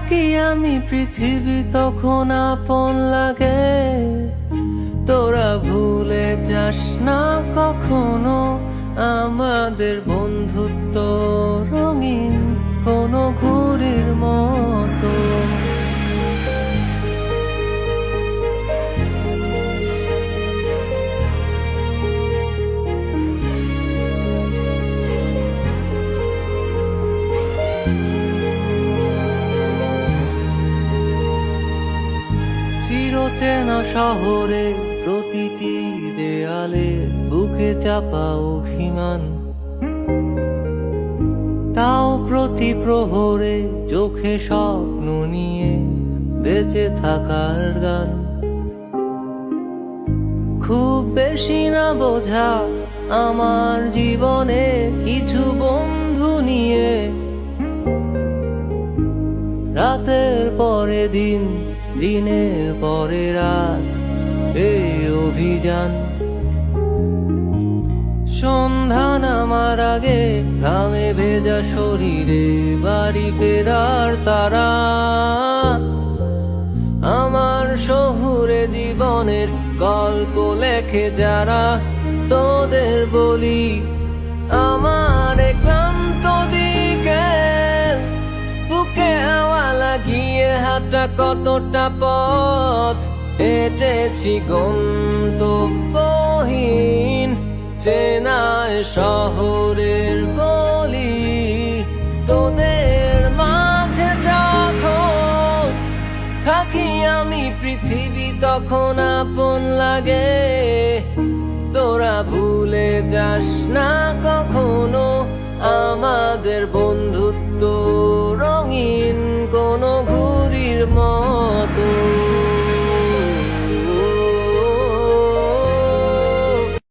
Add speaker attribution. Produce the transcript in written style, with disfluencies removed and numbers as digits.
Speaker 1: থাকি আমি পৃথিবী তখন আপন লাগে। তোরা ভুলে যাস না কখনো আমাদের বন্ধুত্ব রঙিন কোনো ঘুড়ির মতো। চিরচেনা শহরে প্রতিটি দেয়ালে বুকে চাপা অভিমান, তাও প্রতি প্রহরে চোখে স্বপ্ন নিয়ে বেঁচে থাকার গান। খুব বেশি না বোঝা আমার জীবনে কিছু বন্ধু নিয়ে, রাতের পরে দিন, দিনের পরে রাত এই অভিযান। সন্ধ্যা নামার আগে ঘামে ভেজা শরীরে বাড়ি ফেরার তারা, আমার শহুরে জীবনের গল্প লেখে যারা, তোদের বলি আমার ক্লান্ত বিকেল, বুকে হাওয়া লাগিয়ে হাঁটা কতটা পথ হেঁটেছি গন্তব্যহীন চেনায় শহরের গলি। তোদের মাঝে যখন থাকি আমি পৃথিবী তখন আপন লাগে। তোরা ভুলে যাস না কখনো আমাদের বন্ধু